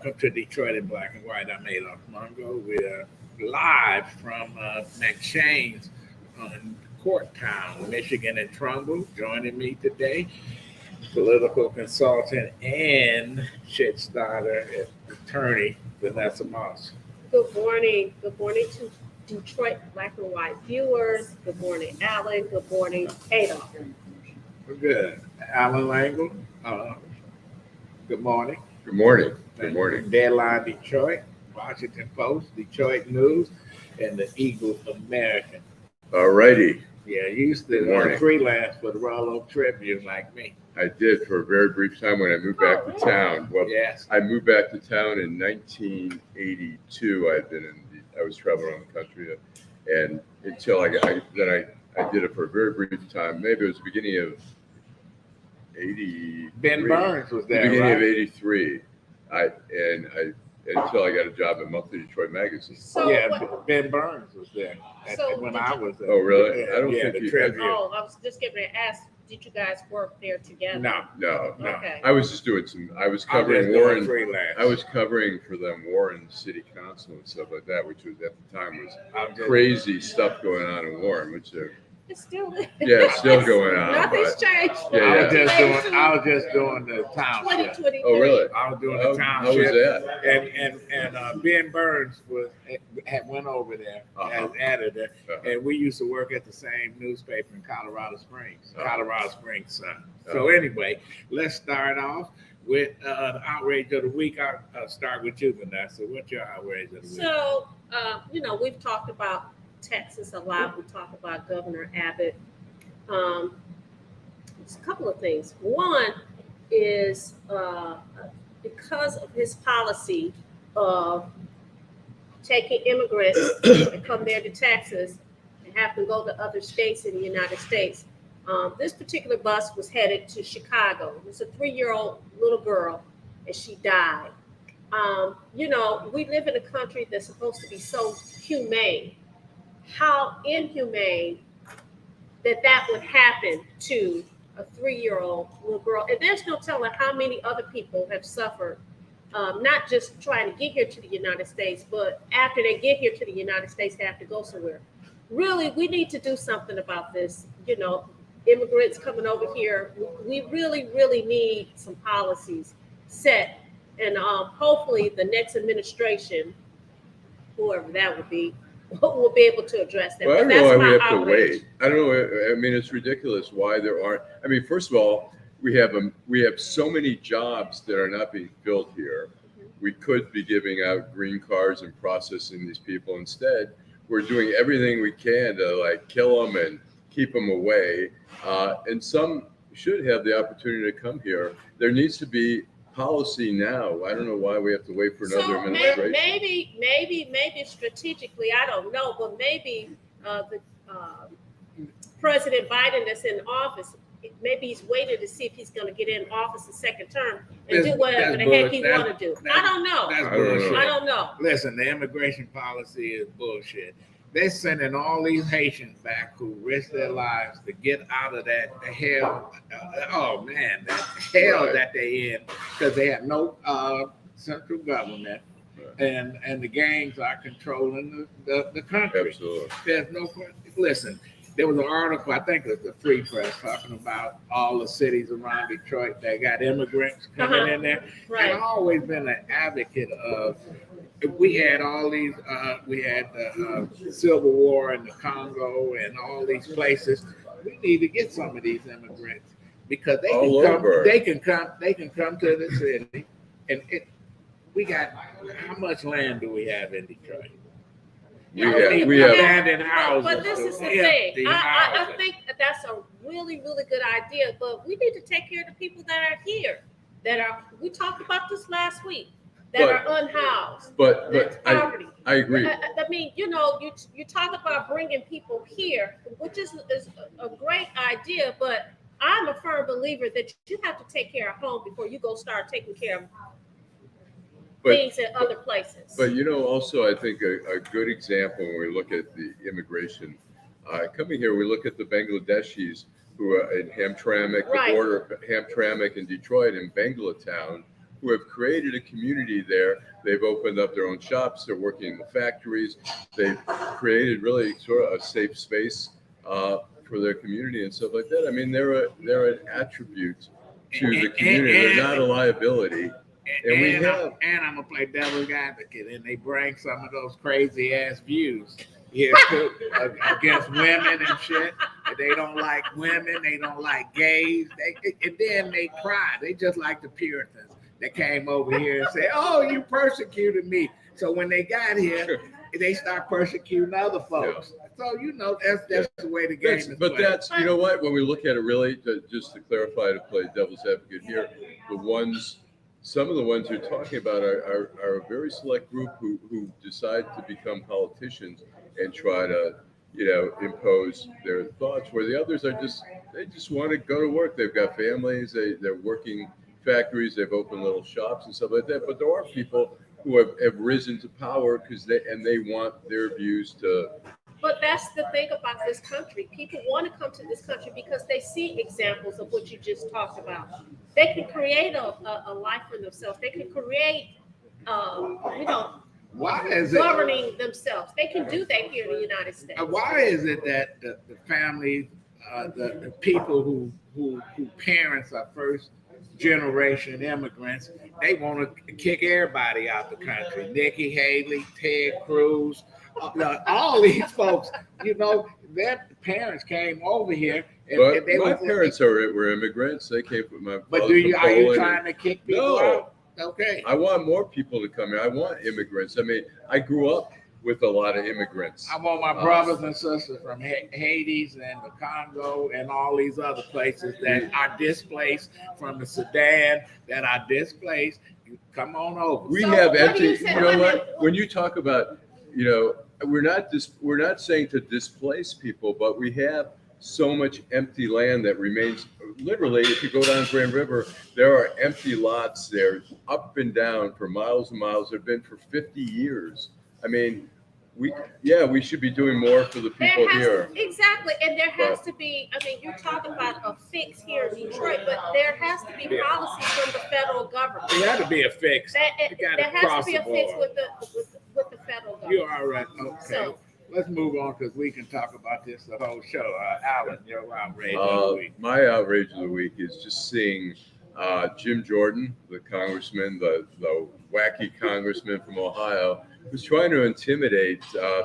Welcome to Detroit in Black and White. I'm Adolph Mongo. We're live from McShane's on Courttown, Michigan, and Trumbull. Joining me today, political consultant and shit starter, attorney Vanessa Moss. Good morning. Good morning to Detroit Black and White viewers. Good morning, Allan. Good morning, Adolph. We're good. Allan Lengel. Good morning. Good morning. Good morning. Deadline Detroit, Washington Post, Detroit News, and the Eagle American. All righty. Yeah, you used to freelance for the Royal Oak Tribune like me. I did for a very brief time when I moved back to town. Well, yes. I moved back to town in 1982. I was traveling around the country, and until I did it for a very brief time. Maybe it was the beginning of 80. Ben Burns was there. The beginning right? of 83. Until I got a job at Monthly Detroit Magazine. So yeah, Ben Burns was there when I was there. Oh, really? Yeah, I don't think the you Tribune. Oh, I was just getting to ask, did you guys work there together? No. Okay. I was just doing I was covering Warren. I was covering for them Warren City Council and stuff like that, which was at the time was crazy stuff going on in Warren, which It's still it's still going on. Nothing's changed. Yeah, I was just doing the township. 2023. Oh, really? I was doing the How township. was that? And Ben Burns went over there as editor, and we used to work at the same newspaper in Colorado Springs, Colorado Springs Sun. So anyway, let's start off with the outrage of the week. I'll start with you, Vanessa. What's your outrage of the week? So, we've talked about Texas a lot. We talk about Governor Abbott. It's a couple of things. One is because of his policy of taking immigrants that come there to Texas and have to go to other states in the United States. This particular bus was headed to Chicago. It was a 3-year-old little girl, and she died. We live in a country that's supposed to be so humane. How inhumane that would happen to a 3-year-old little girl. And there's no telling how many other people have suffered, not just trying to get here to the United States, but after they get here to the United States, they have to go somewhere. Really, we need to do something about this. Immigrants coming over here, we really, really need some policies set. And hopefully the next administration, whoever that would be, will be able to address that. Well, I But don't know that's why we my have to outrage. wait. I don't know. I mean, it's ridiculous why there aren't. I mean, first of all, we have so many jobs that are not being filled here. We could be giving out green cards and processing these people. Instead, we're doing everything we can to kill them and keep them away. And some should have the opportunity to come here. There needs to be policy now. I don't know why we have to wait for another administration. Maybe strategically, I don't know, but maybe the President Biden that's in office, maybe he's waiting to see if he's going to get in office a second term and do whatever the heck he want to do. I don't know. That's bullshit. I don't know. Listen, the immigration policy is bullshit. They're sending all these Haitians back who risk their lives to get out of that hell. That hell that they in because they have no central government, and the gangs are controlling the country. Absolutely. There's no question. Listen, there was an article, I think it was the Free Press, talking about all the cities around Detroit that got immigrants coming in there. Right. And I've always been an advocate of. We had all these. We had the Civil War in the Congo and all these places. We need to get some of these immigrants because they can come. They can come to the city, and we got. How much land do we have in Detroit? We have abandoned houses. But this is the thing. I think that's a really, really good idea. But we need to take care of the people that are here. We talked about this last week. That are unhoused. But I agree. I mean, you talk about bringing people here, which is a great idea, but I'm a firm believer that you have to take care of home before you go start taking care of things in other places. But also I think a good example when we look at the immigration coming here, we look at the Bangladeshis who are in Hamtramck, the border of Hamtramck and Detroit and Bangalore town, who have created a community there. They've opened up their own shops. They're working in the factories. They've created really sort of a safe space for their community and stuff like that. I mean, they're an attribute to the community. They're not a liability. And we have, I'm gonna play devil's advocate, and they bring some of those crazy ass views here too against women and shit. And they don't like women, they don't like gays. And then they cry. They just like the Puritans that came over here and said, "Oh, you persecuted me." So when they got here, they start persecuting other folks. Yeah. So that's the way the game is. But played. That's what, when we look at it, really, just to clarify, to play devil's advocate here, some of the ones you're talking about are a very select group who decide to become politicians and try to, impose their thoughts, where the others they just want to go to work. They've got families, they're working factories, they've opened little shops and stuff like that. But there are people who have risen to power because they want their views to. But that's the thing about this country. People want to come to this country because they see examples of what you just talked about. They can create a life for themselves. They can create, why is governing themselves. They can do that here in the United States. Why is it that the families, the people who parents are first generation immigrants, they want to kick everybody out the country? Nikki Haley, Ted Cruz, all these folks, their parents came over here. And my parents were immigrants. They came from my. But are you trying to kick people out? Okay. I want more people to come here. I want immigrants. I mean, I grew up with a lot of immigrants. I want my brothers and sisters from Haiti and the Congo and all these other places that are displaced, from the Sudan that are displaced. Come on over. We have empty. You know what? When you talk about, we're not saying to displace people, but we have so much empty land that remains. Literally, if you go down Grand River, there are empty lots there up and down for miles and miles. They've been for 50 years. I mean, we should be doing more for the people here. Exactly. And there has to be, you're talking about a fix here in Detroit, but there has to be policies from the federal government. There has to be a fix. There has to be a fix with the federal government. You're all right. Okay. So, let's move on, because we can talk about this the whole show. Allan, your outrage of the week. My outrage of the week is just seeing Jim Jordan, the congressman, the wacky congressman from Ohio, who's trying to intimidate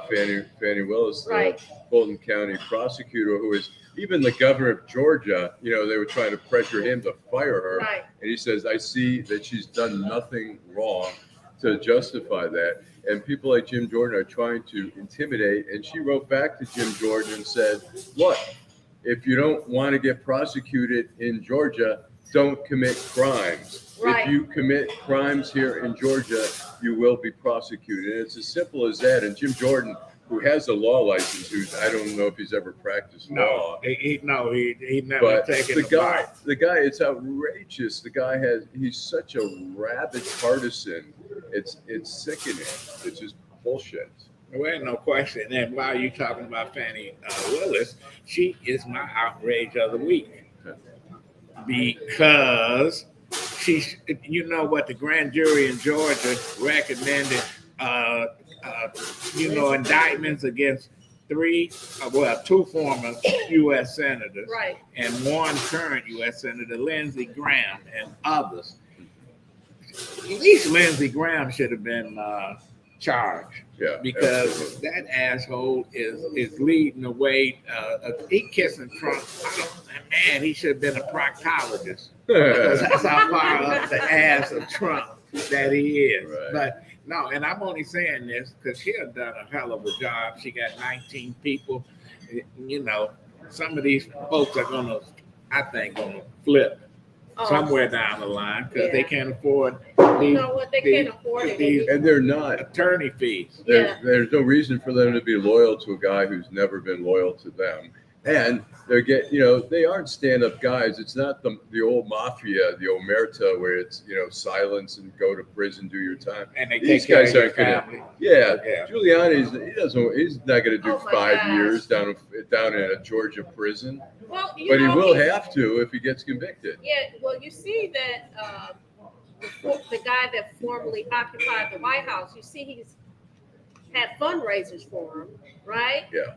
Fannie Willis, the Fulton County prosecutor, who is even the governor of Georgia. They were trying to pressure him to fire her. Right. And he says, I see that she's done nothing wrong to justify that. And people like Jim Jordan are trying to intimidate. And she wrote back to Jim Jordan and said, look, if you don't want to get prosecuted in Georgia, don't commit crimes. Right. If you commit crimes here in Georgia, you will be prosecuted. And it's as simple as that. And Jim Jordan, who has a law license, I don't know if he's ever practiced law. He never taken the guy, it's outrageous. The guy he's such a rabid partisan. It's sickening. It's just bullshit. There ain't no question. And while you're talking about Fannie Willis, she is my outrage of the week. Because she's, what the grand jury in Georgia recommended, indictments against two former U.S. senators, right, and one current U.S. senator, Lindsey Graham, and others. At least Lindsey Graham should have been charged. Yeah, because absolutely. That asshole is leading the way. He kissing Trump. Man, he should have been a proctologist. Because that's how far up the ass of Trump that he is. Right. But no, and I'm only saying this because she has done a hell of a job. She got 19 people. Some of these folks are gonna flip somewhere down the line because they can't afford. They can't afford it. And they're not attorney fees. There's no reason for them to be loyal to a guy who's never been loyal to them. And they aren't stand-up guys. It's not the old mafia, the omerta, where it's silence and go to prison, do your time. And these guys aren't gonna. Yeah, Giuliani's he's not gonna do 5 years down in a Georgia prison. Well, but he will have to if he gets convicted. Yeah, well, you see that the guy that formerly occupied the White House. You see, he's had fundraisers for him, right? Yeah.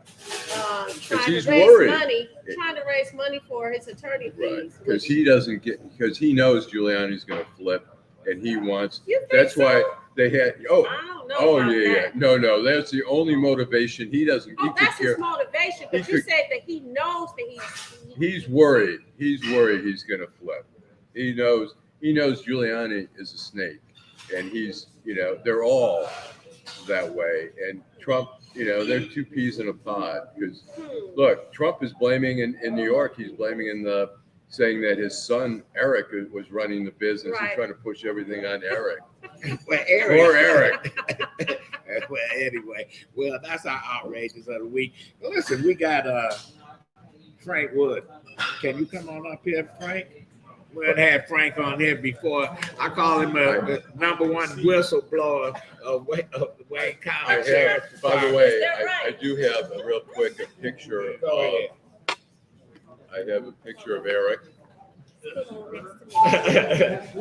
Trying he's to raise worried. money, trying to raise money for his attorney Right. fees. Because he doesn't get, because he knows Giuliani's going to flip, and he wants. You think That's so? why they had. I don't know about yeah. that. No. That's the only motivation. He doesn't. Oh, he could that's his care. motivation. But He you could- said that he knows that He's worried. He's worried he's going to flip. He knows Giuliani is a snake, and he's, they're all that way. And Trump, they're two peas in a pod. Because look, Trump is blaming in New York. He's blaming saying that his son Eric was running the business. Right. He's trying to push everything on Eric. Well, Eric. Poor Eric. Well, anyway, that's our outrages of the week. Listen, we got Frank Wood. Can you come on up here, Frank? We had had Frank on here before. I call him a number one whistleblower of Wayne County Sheriff's By the Department. way, Is that I right? do have a real quick picture. Go ahead. I have a picture of Eric.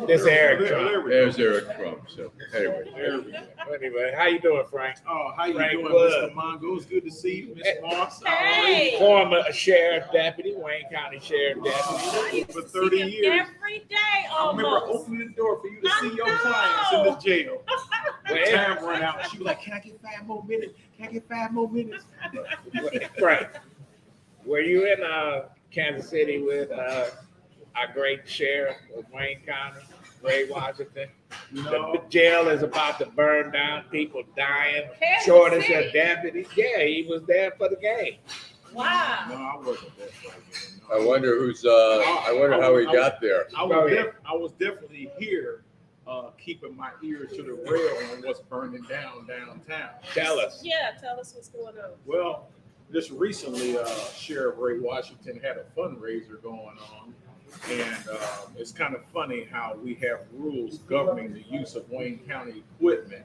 This Eric Trump. There's Eric Trump. So anyway, Anyway, how you doing, Frank? Oh, how you Frank doing, Wood. Mr. Mongo? It's good to see you, Miss Moss. Hey. Former sheriff deputy, Wayne County Sheriff Deputy. I used For to 30 see him years. every day I remember almost. opening the door for you to I see your know. clients in the jail. Well, When time run out, she was like, "Can I get 5 more minutes? Can I get 5 more minutes?" Right. Were you in Kansas City with our great sheriff of Wayne County, Ray Washington? No. The jail is about to burn down, people dying, Kansas shortage City? of deputies. Yeah, he was there for the game. Wow. No, I wasn't there. I wonder how he got there. I was definitely here, keeping my ear to the rail on what's burning down downtown. Tell us. Yeah, tell us what's going on. Well, just recently, Sheriff Ray Washington had a fundraiser going on. And it's kind of funny how we have rules governing the use of Wayne County equipment.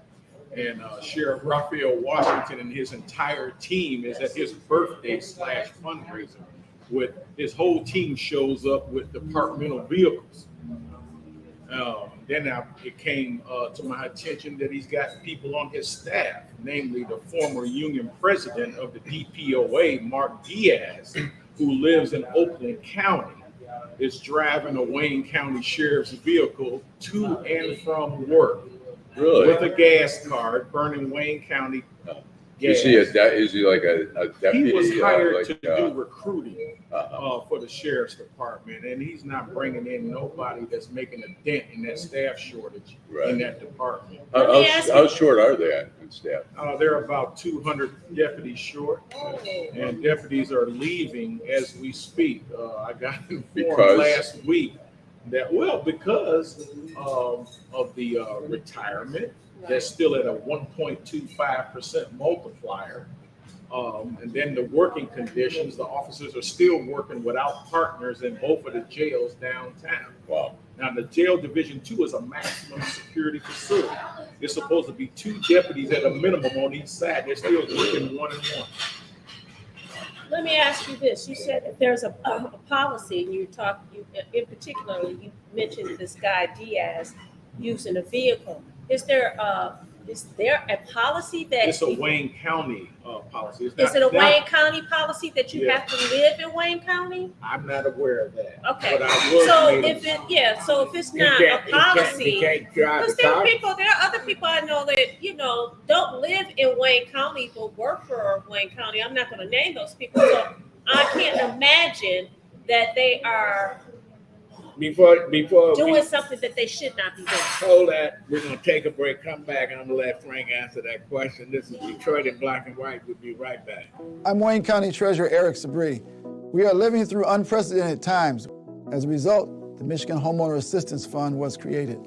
And Sheriff Raphael Washington and his entire team is at his birthday / fundraiser. With his whole team shows up with departmental vehicles. Then it came to my attention that he's got people on his staff, namely the former union president of the DPOA, Mark Diaz, who lives in Oakland County, is driving a Wayne County Sheriff's vehicle to and from work Really? with a gas card, burning Wayne County gas. Is he like a deputy? He was hired like, to do recruiting uh-huh. for the sheriff's department, and he's not bringing in nobody that's making a dent in that staff shortage Right. in that department. How short are they in staff? They're about 200 deputies short, and deputies are leaving as we speak. I got informed Because? last week that, because of the retirement, that's still at a 1.25% multiplier. And then the working conditions, the officers are still working without partners in both of the jails downtown. Wow. Now, the jail division 2 is a maximum security facility. It's supposed to be 2 deputies at a minimum on each side. They're still working 1 and 1. Let me ask you this. You said that there's a policy, and you in particular, you mentioned this guy Diaz using a vehicle. Is there a policy that It's a Wayne County policy. It's is it a not- Wayne County policy that you Yeah. have to live in Wayne County? I'm not aware of that. Okay. But I was So made if it's He not can't- a he policy, can't drive because the there car. are other people I know that don't live in Wayne County but work for Wayne County. I'm not going to name those people, so I can't imagine that they are Before doing something that they should not be doing. hold that, we're gonna take a break, come back, and I'm gonna let Frank answer that question. This is Detroit in Black and White. We'll be right back. I'm Wayne County Treasurer Eric Sabri. We are living through unprecedented times. As a result, the Michigan Homeowner Assistance Fund was created.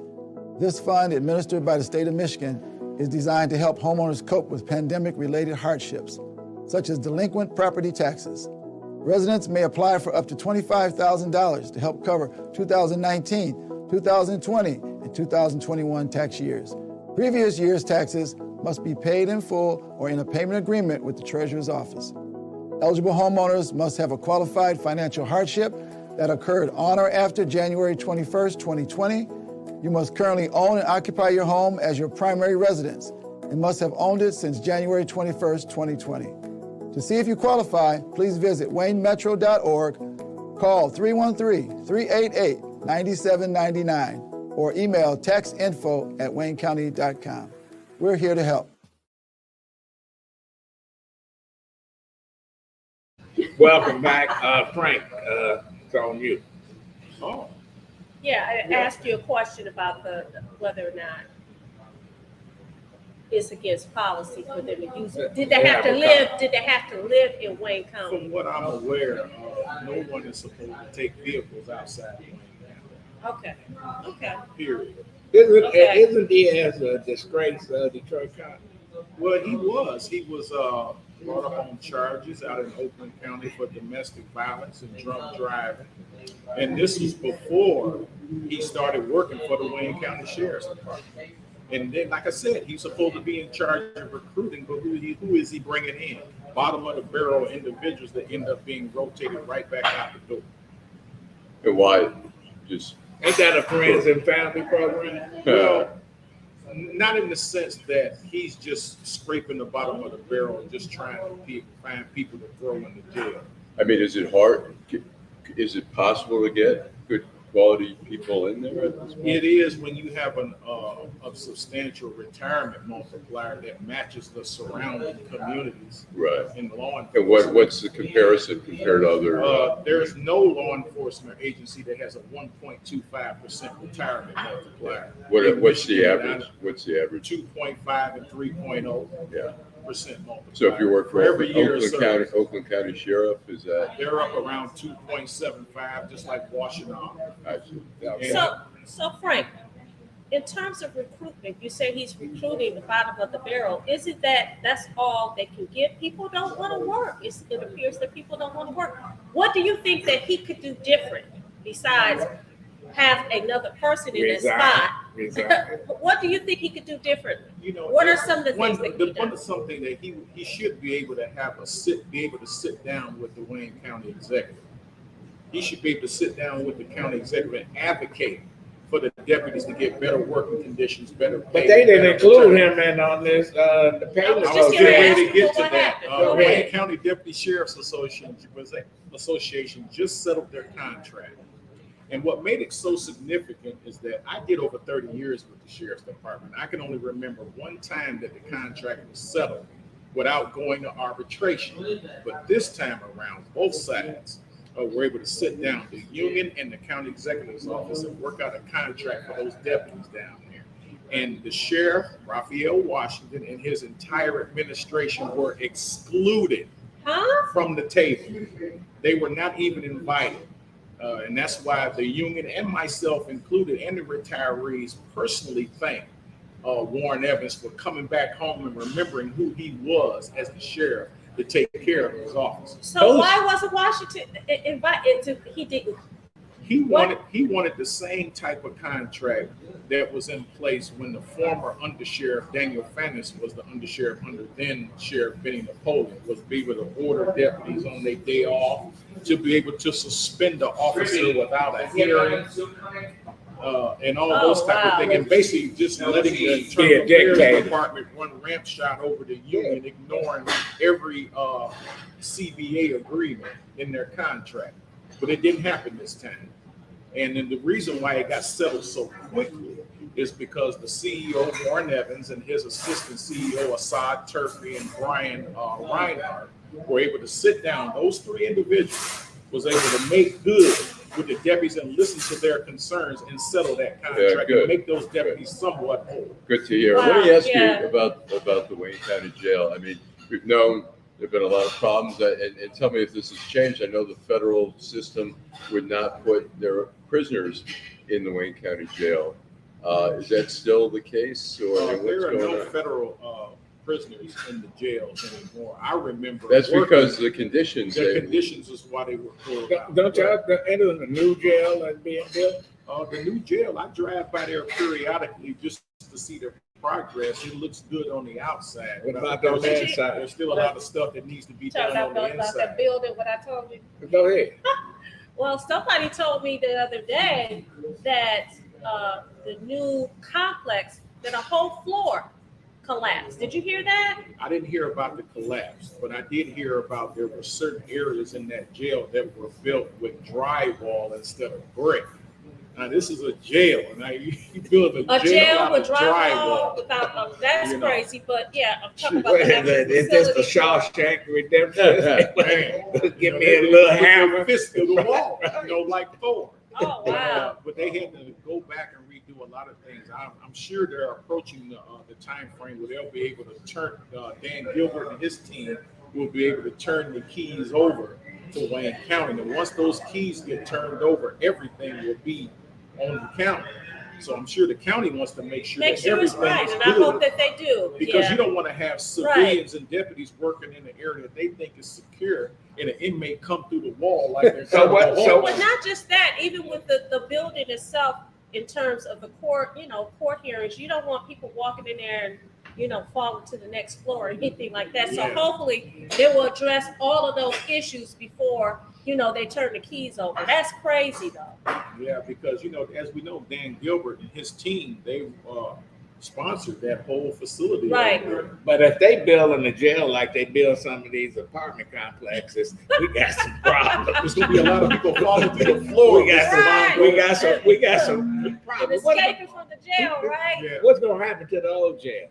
This fund, administered by the state of Michigan, is designed to help homeowners cope with pandemic-related hardships, such as delinquent property taxes. Residents may apply for up to $25,000 to help cover 2019, 2020, and 2021 tax years. Previous year's taxes must be paid in full or in a payment agreement with the Treasurer's Office. Eligible homeowners must have a qualified financial hardship that occurred on or after January 21st, 2020, You must currently own and occupy your home as your primary residence and must have owned it since January 21st, 2020. To see if you qualify, please visit waynemetro.org, call 313-388-9799, or email taxinfo@waynecounty.com. We're here to help. Welcome back, Frank. It's on you. Oh, Yeah, I asked you a question about whether or not it's against policy for them to use it. Did they have to live in Wayne County? from what I'm aware, no one is supposed to take vehicles outside of Wayne Okay. County, period. Okay. Isn't he as a disgraced Detroit County? Well, he was brought up on charges out in Oakland County for domestic violence and drunk driving. And this was before he started working for the Wayne County Sheriff's Department. And then, like I said, he's supposed to be in charge of recruiting, but who is he bringing in? Bottom of the barrel individuals that end up being rotated right back out the door. And why? Just Ain't that a friends and family program? Well, not in the sense that he's just scraping the bottom of the barrel and just trying to find people to throw in the jail. I mean, is it hard? Is it possible to get good quality people in there at this point? It is when you have a substantial retirement multiplier that matches the surrounding communities Right. in law And enforcement. what's the comparison compared to other? There is no law enforcement agency that has a 1.25% retirement multiplier. What's the average? What's the average? 2.5 and 3.0% Yeah. multiplier. So if you work for every year of Oakland County Sheriff, is that? they're up around 2.75, just like Washington. I see. So Frank, in terms of recruitment, you say he's recruiting the bottom of the barrel. Isn't that's all they can get? People don't want to work. It appears that people don't want to work. What do you think that he could do different besides have another person in that spot? What do you think he could do differently? You know, What are some of the things that can be done? something that he should be able to be able to sit down with the Wayne County executive. He should be able to sit down with the county executive and advocate for the deputies to get better working conditions, better pay. But they didn't better include return. him in on this, the payment. I was I was just getting gonna ready ask to you get what to that. happened. Go Wayne ahead. County Deputy Sheriff's Association just settled their contract. And what made it so significant is that I did over 30 years with the Sheriff's Department. I can only remember one time that the contract was settled without going to arbitration. But this time around, both sides were able to sit down, the union and the county executive's office, and work out a contract for those deputies down there. And the sheriff, Raphael Washington, and his entire administration were excluded from the table. They were not even invited. And that's why the union and myself included and the retirees personally thank Warren Evans for coming back home and remembering who he was as the sheriff to take care of his office. So why wasn't Washington invited to? He didn't. He wanted the same type of contract that was in place when the former undersheriff Daniel Fannis was the undersheriff under then Sheriff Benny Napoleon, was be able to order deputies on their day off, to be able to suspend the officer without a hearing, and all those type of things, and basically just letting the Internal Affairs Department run ramp shot over the union, ignoring every CBA agreement in their contract. But it didn't happen this time. And then the reason why it got settled so quickly is because the CEO, Warren Evans, and his assistant CEO, Assad Turkey, and Brian Reinhardt, were able to sit down. Those three individuals was able to make good with the deputies and listen to their concerns and settle that contract and make those deputies somewhat whole. Good to hear. Let me ask you about the Wayne County Jail. I mean, we've known there have been a lot of problems, and tell me if this has changed. I know the federal system would not put their prisoners in the Wayne County Jail. Is that still the case, or there are no on? federal prisoners in the jails anymore. I remember That's because the conditions. The conditions is why they were pulled out. Don't y'all enter the new jail that's being built? The new jail, I drive by there periodically just to see their progress. It looks good on the outside. What about on the inside? There's still a lot of stuff that needs to be done on the About that inside. building, what I told you. Go ahead. Well, somebody told me the other day that the new complex that a whole floor collapsed. Did you hear that? I didn't hear about the collapse, but I did hear about there were certain areas in that jail that were built with drywall instead of brick. Now this is a jail. Now you build a jail out with of drywall without that's You know. crazy. But yeah, I'm talking about Wait the a actual minute, is this the facility. Shawshank Redemption? Man. Give me a little Put their hammer. fist to the wall, like Thor. Oh wow! But they had to go back and redo a lot of things. I'm sure they're approaching the time frame where they'll be able to turn Dan Gilbert and his team will be able to turn the keys over to Wayne County. And once those keys get turned over, everything will be on the county. So I'm sure the county wants to make sure that it's everything right, is and good. I hope that they do. Because yeah. you don't want to have civilians and deputies working in the area that they think is secure, and an inmate come through the wall like they're So what- coming so home. But not just that, even with the building itself, in terms of the court, court hearings, you don't want people walking in there and, falling to the next floor or anything like that. So Yeah. hopefully they will address all of those issues before, they turn the keys over. That's crazy though. Yeah, because as we know, Dan Gilbert and his team, they sponsored that whole facility. Right. over there. But if they build in the jail like they build some of these apartment complexes, we got some problems. There's gonna be a lot of people falling through the floor. We got Right. we got some And problems. escaping from the jail, right? Yeah. What's gonna happen to the old jail?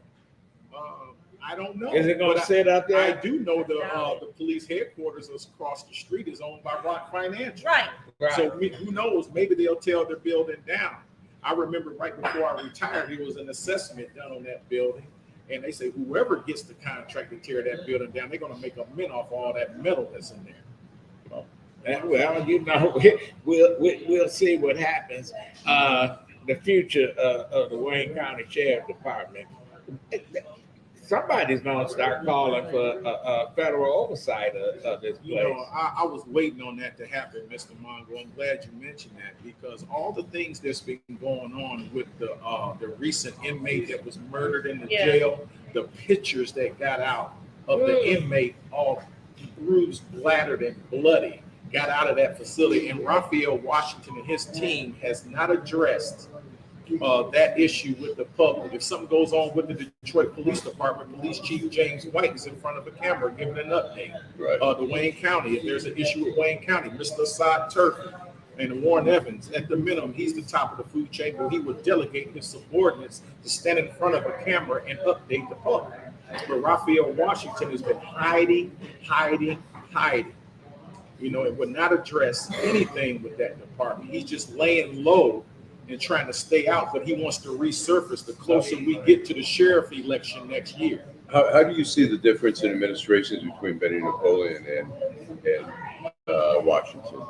I don't know. Is it gonna But sit up I there? do know the police headquarters is across the street is owned by Rock Financial. Right. Right. So who knows? Maybe they'll tear their building down. I remember right before I retired, there was an assessment done on that building, and they say whoever gets the contract to tear that building down, they're going to make a mint off all that metal that's in there. Well, we'll see what happens. The future of the Wayne County Sheriff Department. Somebody's gonna start calling for federal oversight of this place. I was waiting on that to happen, Mr. Mongo. I'm glad you mentioned that because all the things that's been going on with the recent inmate that was murdered in the jail, the pictures that got out of the inmate all bruised, bladdered, and bloody got out of that facility, and Raphael Washington and his team has not addressed that issue with the public. If something goes on with the Detroit Police Department, Police Chief James White is in front of a camera giving an update. Right. The Wayne County, if there's an issue with Wayne County, Mr. Assad Turpin and Warren Evans, at the minimum, he's the top of the food chain, but he would delegate his subordinates to stand in front of a camera and update the public. But Raphael Washington has been hiding. It would not address anything with that department. He's just laying low and trying to stay out, but he wants to resurface the closer we get to the sheriff election next year. How do you see the difference in administrations between Benny Napoleon and Washington?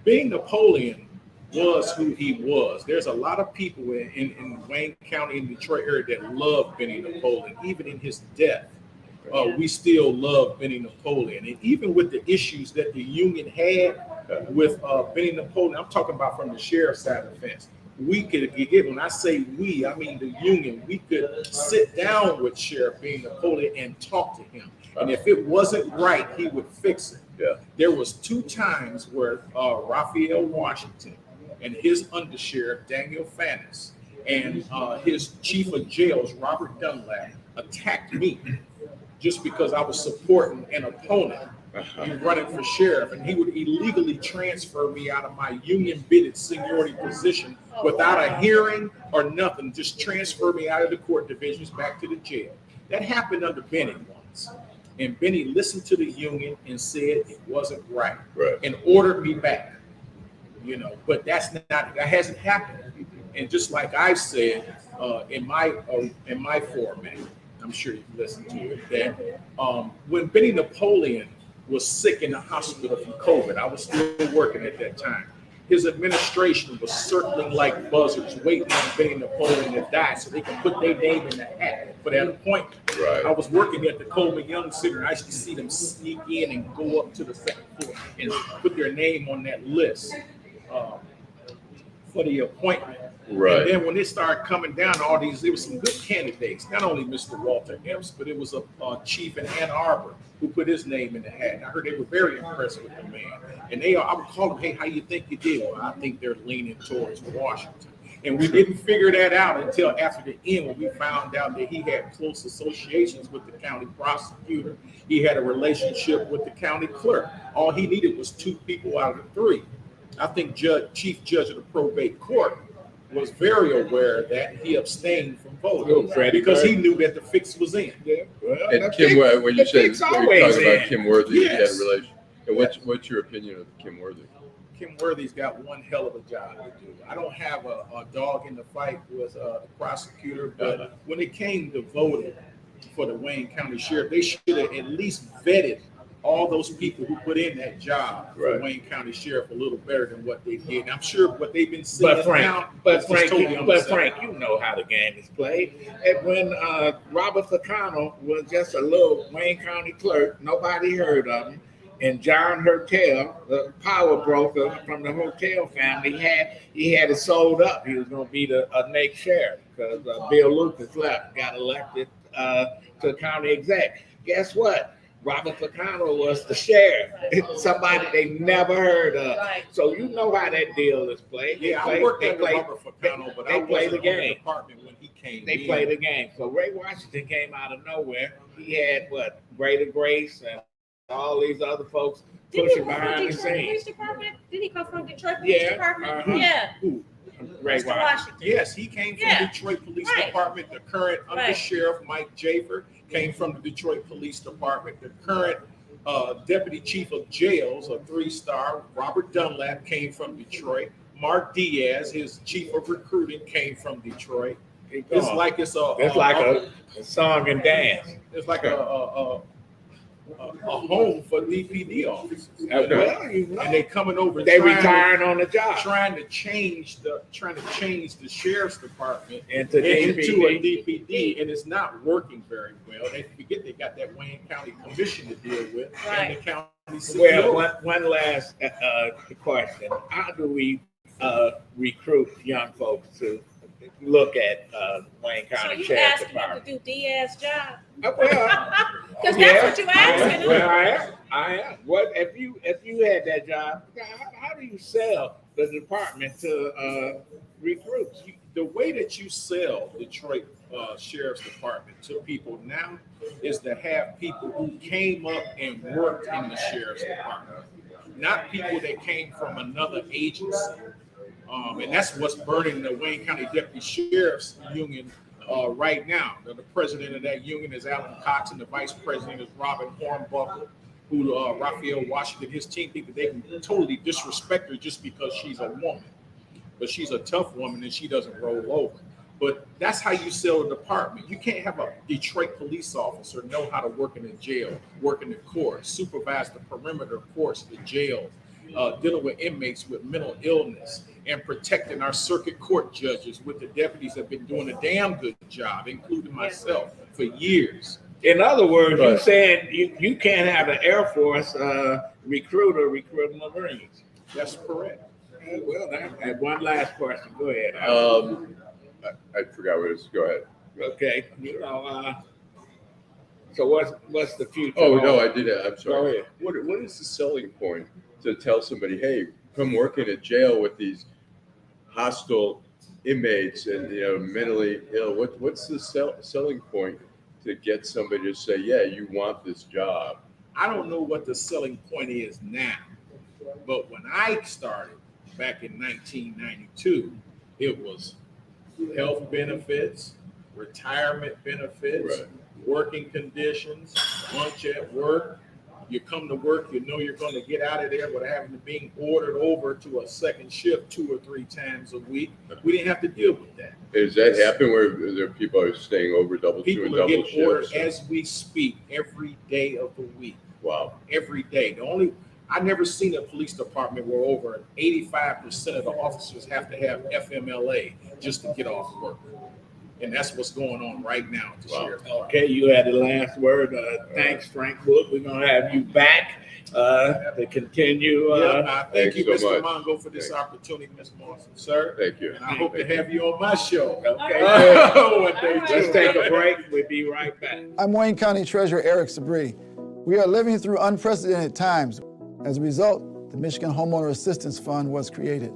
Being Napoleon was who he was. There's a lot of people in Wayne County and Detroit area that love Benny Napoleon. Even in his death, we still love Benny Napoleon. And even with the issues that the union had with Benny Napoleon, I'm talking about from the sheriff's side of the fence. We could give, when I say we, I mean the union, we could sit down with Sheriff Benny Napoleon and talk to him. And if it wasn't right, he would fix it. Yeah. There was 2 times where Raphael Washington and his undersheriff, Daniel Fannis, and his chief of jails, Robert Dunlap, attacked me just because I was supporting an opponent and running for sheriff, and he would illegally transfer me out of my union-bidded seniority position without a hearing or nothing, just transfer me out of the court divisions back to the jail. That happened under Benny once, and Benny listened to the union and said it wasn't right, and ordered me back. But that hasn't happened. And just like I've said in my format, I'm sure you've listened to it, that when Benny Napoleon was sick in the hospital from COVID, I was still working at that time. His administration was circling like buzzards, waiting on Benny Napoleon to die so they could put their name in the hat for that appointment. Right. I was working at the Coleman Young Center, and I used to see them sneak in and go up to the second floor and put their name on that list for the appointment Right. And then when it started coming down, all these, there was some good candidates. Not only Mr. Walter Epps, but it was a chief in Ann Arbor who put his name in the hat. And I heard they were very impressed with the man. And I would call them, hey, how you think you did? Well, I think they're leaning towards Washington. And we didn't figure that out until after the end, when we found out that he had close associations with the county prosecutor. He had a relationship with the county clerk. All he needed was 2 people out of 3. I think Chief Judge of the Probate Court was very aware of that. He abstained from voting because he knew that the fix was in. Yeah. Well, And Kim, when you said, when you're talking about Kim Worthy, you had a Yes. relation. And what's your opinion of Kim Worthy? Kim Worthy's got one hell of a job to do. I don't have a dog in the fight with the prosecutor, but when it came to voting for the Wayne County Sheriff, they should have at least vetted all those people who put in that job for Wayne County Sheriff a little better than what they did. And I'm sure what they've been seeing now. But Frank, you know how the game is played. And when Robert Ficano was just a little Wayne County clerk, nobody heard of him. And John Hertel, the power broker from the Hotel family, he had it sold up. He was going to be the next sheriff because Bill Lucas left, got elected to county exec. Guess what? Robert Ficano was the sheriff. Somebody they never heard of. Right. So you know how that deal is played. Yeah, I worked under Robert Ficano, but I play the wasn't in game. the department when he came They in. play the game. So Ray Washington came out of nowhere. He had Greater Grace and all these other folks pushing behind the Detroit Police scenes. Department? Did he come from Detroit Police Yeah, Department? uh-huh. Yeah. Who? Ray Mr. Washington. Washington. Yes, he came from Yeah. Detroit Police Right. Department. The current Right. Under Sheriff Mike Jaffer came from the Detroit Police Department. The current Deputy Chief of Jails, a 3-star, Robert Dunlap, came from Detroit. Mark Diaz, his Chief of Recruiting, came from Detroit. It's like it's a song and dance. It's like a home for DPD officers. Well, you know. And they coming over. They trying to- retiring on the job. trying to change the sheriff's department Into into a DPD. DPD, and it's not working very well. They forget they got that Wayne County Commission to deal with, and the county CEO. Well, one last question. How do we recruit young folks to look at Wayne So County you Sheriff's asking him Department? to do Diaz's job? Well, Because that's what you asking him. Well, I am. What if you had that job? How do you sell the department to recruits? The way that you sell Detroit Sheriff's Department to people now is to have people who came up and worked in the Sheriff's Department, not people that came from another agency. And that's what's burning the Wayne County Deputy Sheriff's Union right now. The president of that union is Allan Cox, and the vice president is Robin Hornbuckle, who Raphael Washington, his team think that they can totally disrespect her just because she's a woman. But she's a tough woman and she doesn't roll over. But that's how you sell a department. You can't have a Detroit police officer know how to work in a jail, work in the court, supervise the perimeter courts, the jail, dealing with inmates with mental illness, and protecting our circuit court judges with the deputies that have been doing a damn good job, including myself, for years. In other words, you're saying you can't have an Air Force recruiter recruiting Marines. That's correct. Well, and one last question. Go ahead. I forgot what it was. Go ahead. Okay. So what's the future? Oh no, I did it. I'm Go sorry. ahead. What is the selling point to tell somebody, hey, come work in a jail with these hostile inmates and mentally ill? What's the selling point to get somebody to say, yeah, you want this job? I don't know what the selling point is now, but when I started back in 1992, it was health benefits, retirement benefits, Right. working conditions, lunch at work. You come to work, you know you're going to get out of there without having to be ordered over to a second shift 2 or 3 times a week. We didn't have to deal with that. Does that happen where there are people are staying over doing People are double getting ordered shifts? as we speak every day of the week. Wow. Every day. I never seen a police department where over 85% of the officers have to have FMLA just to get off work. And that's what's going on right now to share. Okay, you had the last word. Thanks, Frank Wood. We're gonna have you back to continue. Thank you, Thanks so Mr. much. Mongo, for this opportunity, Ms. Morrison, sir. Thank you. And I hope to have you on my show. Okay, One day, let's too. take a break. We'll be right back. I'm Wayne County Treasurer Eric Sabri. We are living through unprecedented times. As a result, the Michigan Homeowner Assistance Fund was created.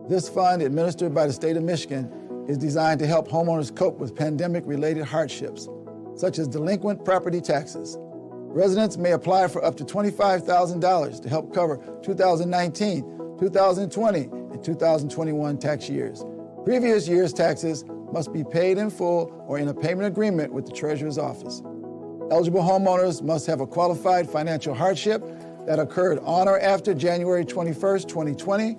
This fund, administered by the state of Michigan, is designed to help homeowners cope with pandemic-related hardships, such as delinquent property taxes. Residents may apply for up to $25,000 to help cover 2019, 2020, and 2021 tax years. Previous year's taxes must be paid in full or in a payment agreement with the Treasurer's office. Eligible homeowners must have a qualified financial hardship that occurred on or after January 21st, 2020.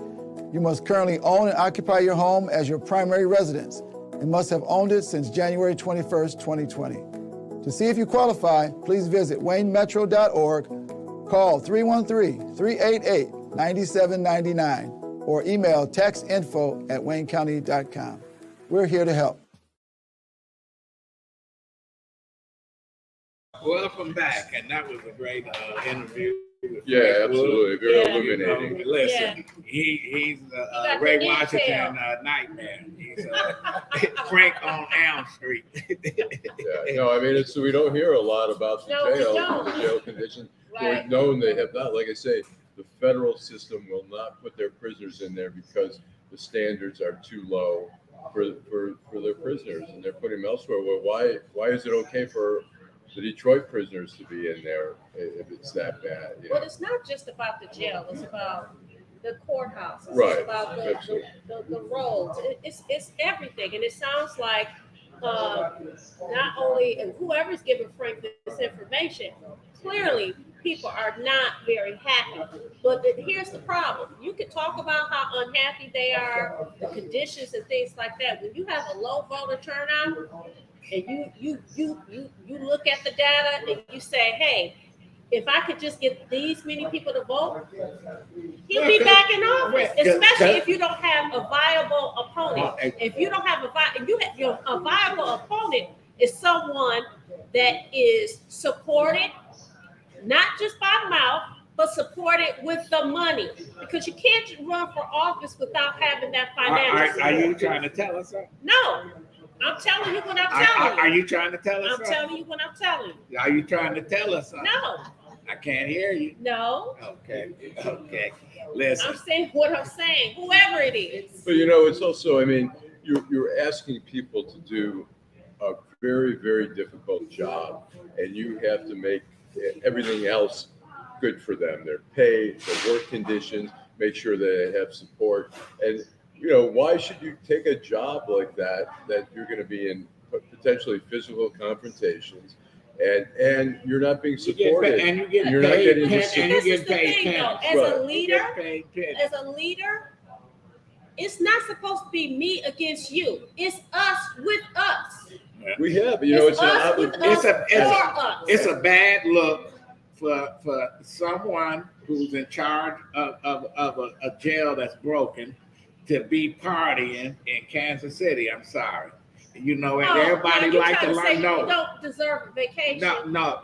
You must currently own and occupy your home as your primary residence and must have owned it since January 21st, 2020. To see if you qualify, please visit waynemetro.org, call 313-388-9799, or email taxinfo@waynecounty.com. We're here to help. Welcome back, and that was a great interview. With Yeah, Frank Wood. absolutely. Very Yeah. illuminating. Listen, he's got Ray the Washington intel. nightmare. He's Frank on Elm Street. Yeah, no, I mean, so we don't hear a lot about the No, we jail, don't. the jail conditions. Right. We've known they have not. Like I say, the federal system will not put their prisoners in there because the standards are too low for their prisoners, and they're putting them elsewhere. Well, why is it okay for the Detroit prisoners to be in there if it's that bad? You know? But it's not just about the jail. It's about the courthouse. It's Right. about the roads. It's everything. And it sounds like not only, and whoever's giving Frank this information, clearly people are not very happy. But here's the problem. You can talk about how unhappy they are, the conditions and things like that. When you have a low voter turnout, and you look at the data and you say, hey, if I could just get these many people to vote, he'll be back in office. Especially if you don't have a viable opponent. If you don't have a viable opponent is someone that is supported, not just by mouth, but supported with the money. Because you can't run for office without having that financial. Are you trying to tell us something? No. I'm telling you what I'm telling you. Are you trying to tell us I'm something? telling you what I'm telling you. Are you trying to tell us something? No, I can't hear you. no. Okay. Listen. I'm saying what I'm saying, whoever it is. But you know, it's also, I mean, you're asking people to do a very, very difficult job, and you have to make everything else good for them. Their pay, their work conditions, make sure they have support. And you know, why should you take a job like that you're going to be in potentially physical confrontations, and you're not being supported, and you get you're paid, not getting This is the thing, though. As Right. a leader, pennies. as a leader, it's not supposed to be me against you. It's us with us. We have, you know, It's it's an us with obligation. us for us. It's a bad look for someone who's in charge of a jail that's broken to be partying in Kansas City. I'm sorry. You know, everybody you like to trying say learn. you No, don't deserve a vacation. no.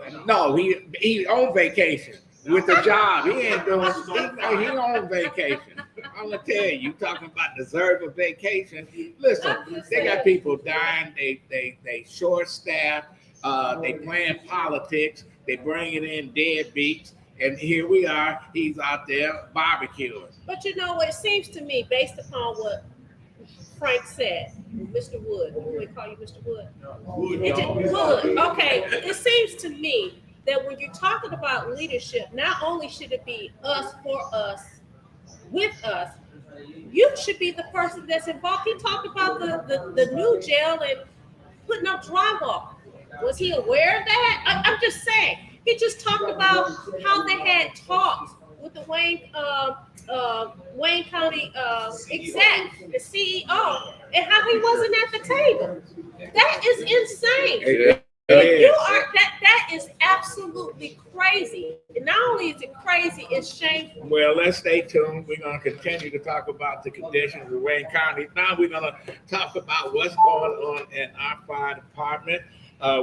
He on vacation with the job. He ain't doing. He on vacation. I'm gonna tell you. Talking about deserve a vacation. Listen, they got people dying. They short staffed. They playing politics. They bringing in deadbeats. And here we are. He's out there barbecuing. But you know what? It seems to me, based upon what Frank said, Mr. Wood. Do we call you Mr. Wood? Wood. Okay. It seems to me that when you're talking about leadership, not only should it be us for us, with us, you should be the person that's involved. He talked about the new jail and putting up drywall. Was he aware of that? I'm just saying. He just talked about how they had talks with the Wayne County exec, the CEO, and how he wasn't at the table. That is insane. You are that is absolutely crazy. And not only is it crazy, it's shameful. Well, let's stay tuned. We're going to continue to talk about the conditions of Wayne County. Now we're going to talk about what's going on in our fire department.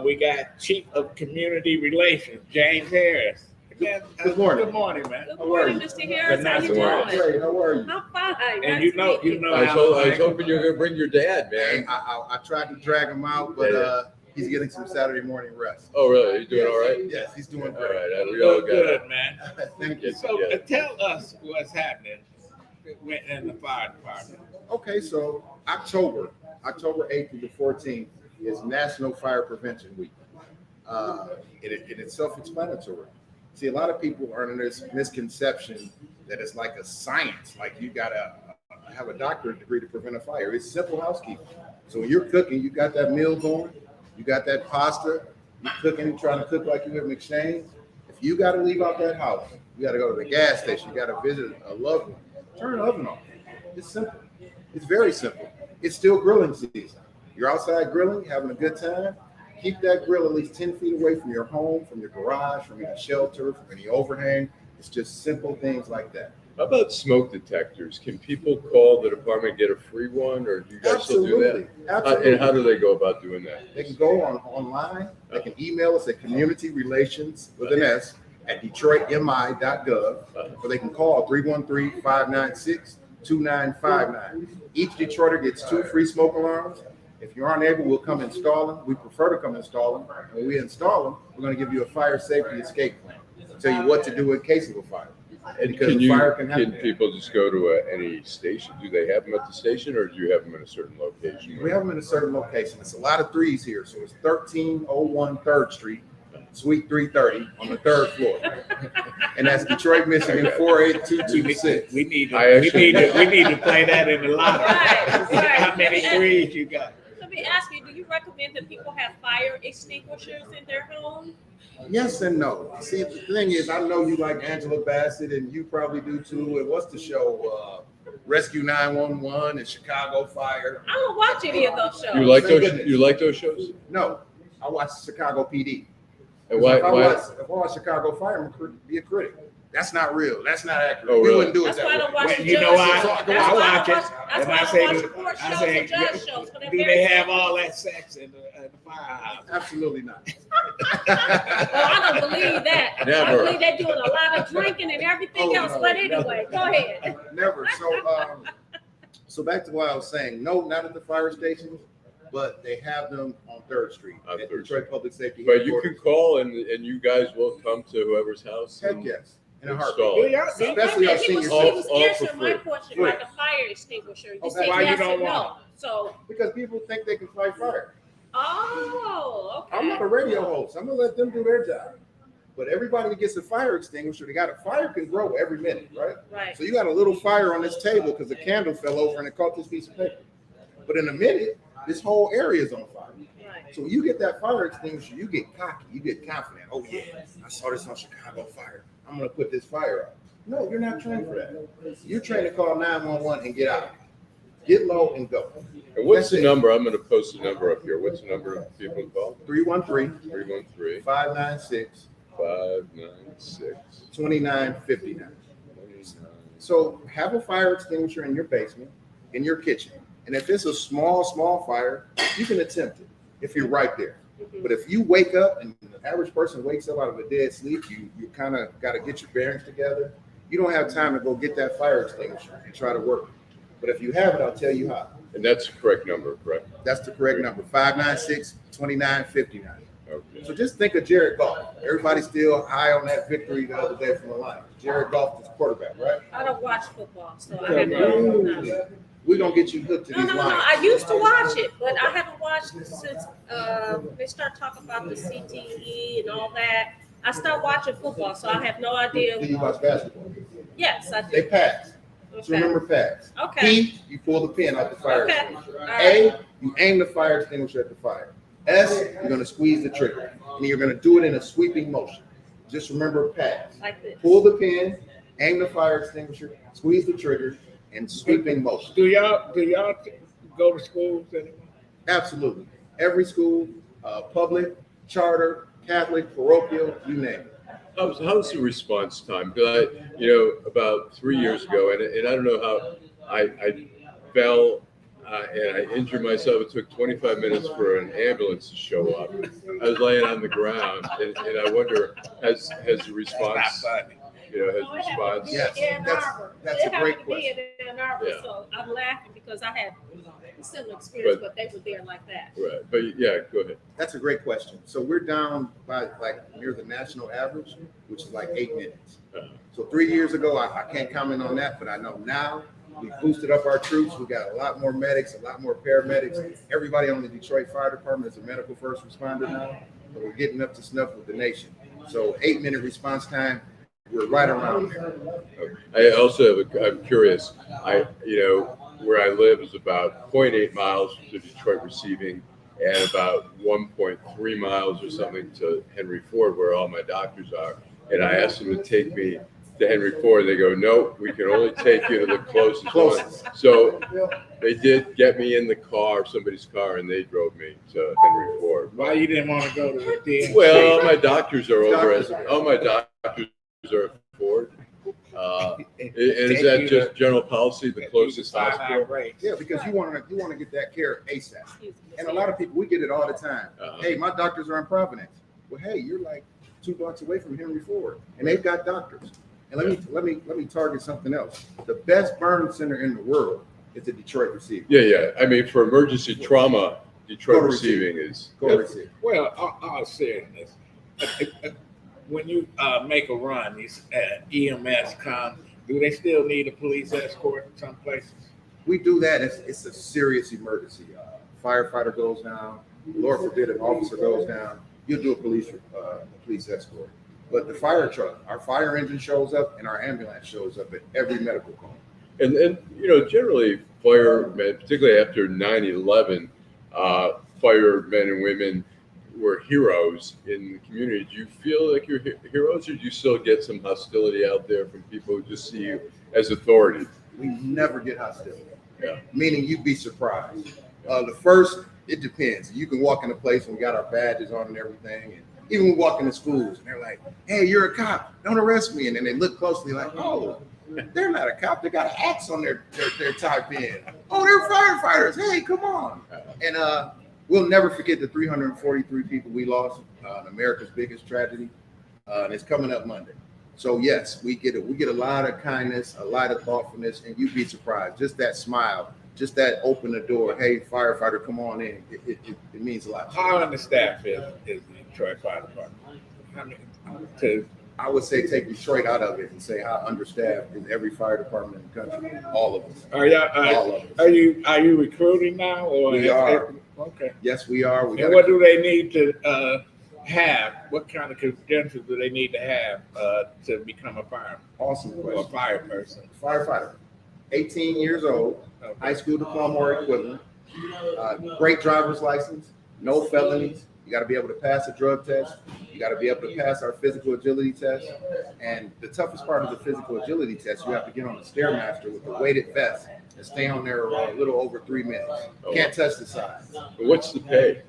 We got Chief of Community Relations, James Harris. Good morning. Good morning, man. Good morning, Mr. Harris. How you doing? Great. How are you? I'm fine. And Nice to meet you. I was hoping you were going to bring your dad, man. I tried to drag him out, but he's getting some Saturday morning rest. Oh, really? You doing all right? Yes, he's doing All great. right. We all got it. Good, man. Thank you. So tell us what's happening in the fire department. Okay, so October 8th through the 14th is National Fire Prevention Week. It's self-explanatory. See, a lot of people are under this misconception that it's like a science, like you gotta have a doctorate degree to prevent a fire. It's simple housekeeping. So when you're cooking, you got that meal going, you got that pasta, you're cooking, trying to cook like you at McShane's. If you got to leave out that house, you got to go to the gas station, you got to visit a loved one, turn the oven off. It's simple. It's very simple. It's still grilling season. You're outside grilling, having a good time. Keep that grill at least 10 feet away from your home, from your garage, from any shelter, from any overhang. It's just simple things like that. How about smoke detectors? Can people call the department and get a free one, or do you guys still do that? Absolutely. And how do they go about doing that? They can go online. They can email us at communityrelations with an S at detroitmi.gov, or they can call 313-596-2959. Each Detroiter gets 2 free smoke alarms. If you aren't able, we'll come install them. We prefer to come install them. When we install them, we're going to give you a fire safety escape plan. Tell you what to do in case of a fire. And Because can people just go to any station? Do they have them at the station, or do you have them in a certain location? We have them in a certain location. It's a lot of threes here. So it's 1301 3rd Street, Suite 330 on the 3rd floor. And that's Detroit, Michigan, 48226. We need to play that in the lottery. Right. How many threes you got? Let me ask you, do you recommend that people have fire extinguishers in their home? Yes and no. See, the thing is, I know you like Angela Bassett, and you probably do too. And what's the show? Rescue 911 and Chicago Fire. I don't watch any of those shows. You like Thank those? goodness. You like those shows? No, I watch Chicago PD. And If I why? watch Chicago Fire, I'm gonna be a critic. That's not real. That's not accurate. Oh, We really? wouldn't do it That's why I that don't way. watch Well, the you judge know, I shows. watch it, That's why I and don't I watch say, court I shows say, and judge shows. But do they have all that sex in the firehouse? Absolutely not. Well, I don't believe that. Never. I believe they're doing a lot of drinking and everything else. no, But anyway, go ahead. Never. So back to what I was saying. No, not at the fire stations, but they have them on 3rd Street On at 3rd Detroit Public Safety But you Headquarters. can call and you guys will come to whoever's house. Heck and yes. In a install heartbeat. it. Especially our He seniors. was All for answering my free. question Free. like a fire extinguisher. You Okay. said Why you yes don't and no. want So, Because people think they can fight fire. oh, I'm not okay. a radio host. I'm gonna let them do their job. But everybody that gets a fire extinguisher, they got a fire can grow every minute, right? Right. So you got a little fire on this table because the candle fell over and it caught this piece of paper. But in a minute, this whole area is on fire. Right. So when you get that fire extinguisher, you get cocky, you get confident. Oh yeah, I saw this on Chicago Fire. I'm gonna put this fire out. No, you're not trained for that. You're trained to call 911 and get out. Get low and go. And what's That's the it. number? I'm going to post the number up here. What's the number of people to call? 313-596-2959. 313-596-2959. So have a fire extinguisher in your basement, in your kitchen. And if it's a small fire, you can attempt it if you're right there. But if you wake up and the average person wakes up out of a dead sleep, you kind of got to get your bearings together. You don't have time to go get that fire extinguisher and try to work it. But if you have it, I'll tell you how. And that's the correct number, correct? That's the correct number, 596-2959. Okay. So just think of Jared Goff. Everybody's still high on that victory the other day from the Lions. Jared Goff is quarterback, right? I don't watch football, so I have no. We're going to get you hooked to No, these no, no. Lions. I used to watch it, but I haven't watched it since they start talking about the CTE and all that. I stopped watching football, so I have no Do idea. you watch basketball? Yes, I They do. pass. So Okay. remember pass. Okay. P, you pull the pin out the fire Okay. extinguisher. All right. A, you aim the fire extinguisher at the fire. S, you're going to squeeze the trigger. And you're going to do it in a sweeping motion. Just remember pass. Like this. Pull the pin, aim the fire extinguisher, squeeze the trigger, and sweeping motion. Do y'all go to schools anymore? Absolutely. Every school, public, charter, Catholic, parochial, you name it. How's the response time? Because about 3 years ago, and I don't know how I fell and I injured myself. It took 25 minutes for an ambulance to show up. I was laying on the ground, and I wonder, has the response, has response? Yes, Ann that's Arbor. that's a It great happened to me question. in Ann Arbor, Yeah. so I'm laughing because I had a similar experience, But- but they were there like that. Right, but yeah, go ahead. That's a great question. So we're down by like near the national average, which is like 8 minutes. So 3 years ago, I can't comment on that, but I know now we boosted up our troops. We got a lot more medics, a lot more paramedics. Everybody on the Detroit Fire Department is a medical first responder now. But we're getting up to snuff with the nation. So 8-minute response time, we're right around there. I also I'm curious. Where I live is about 0.8 miles to Detroit receiving, and about 1.3 miles or something to Henry Ford, where all my doctors are. And I asked them to take me to Henry Ford. They go, no, we can only take you to the closest one. So they did get me in the car, somebody's car, and they drove me to Henry Ford. Why you didn't want to go to the DMC? Well, all my doctors are over at, all my doctors are at Ford. And is that just general policy, the closest hospital? Yeah, because you want to get that care ASAP. And a lot of people, we get it all the time. Hey, my doctors are in Providence. Well, hey, you're like 2 blocks away from Henry Ford, and they've got doctors. And let me target something else. The best burn center in the world is the Detroit Receiving. Yeah. I mean, for emergency trauma, Detroit Go to receiving is. Go Receiving. Well, all seriousness, when you make a run, these EMS come. Do they still need a police escort in some places? We do that. It's a serious emergency. Firefighter goes down. Lord forbid, an officer goes down. You'll do a police escort. But the fire truck, our fire engine shows up, and our ambulance shows up at every medical call. And generally, firemen, particularly after 9/11, firemen and women were heroes in the community. Do you feel like you're heroes, or do you still get some hostility out there from people who just see you as authority? We never get hostility. Yeah. Meaning you'd be surprised. It depends. You can walk in a place and we got our badges on and everything. And even we walk into schools and they're like, hey, you're a cop. Don't arrest me. And then they look closely like, oh, they're not a cop. They got an axe on their tie pin. Oh, they're firefighters. Hey, come on. And we'll never forget the 343 people we lost, America's biggest tragedy. And it's coming up Monday. So yes, we get a lot of kindness, a lot of thoughtfulness, and you'd be surprised. Just that smile, just that open the door. Hey, firefighter, come on in. It means a lot. How understaffed is the Detroit Fire Department? I would say take Detroit out of it and say how understaffed is every fire department in the country. All of us. Are All of us. are you recruiting now, or We are. Okay. Yes, we are. And what do they need to have? What kind of credentials do they need to have to become a fireman Awesome or a question. fire person? Firefighter, 18 years old, high school diploma or equivalent, great driver's license, no felonies. You got to be able to pass a drug test. You got to be able to pass our physical agility test. And the toughest part of the physical agility test, you have to get on the Stairmaster with the weighted vest and stay on there a little over 3 minutes. Can't touch the sides. What's the pay?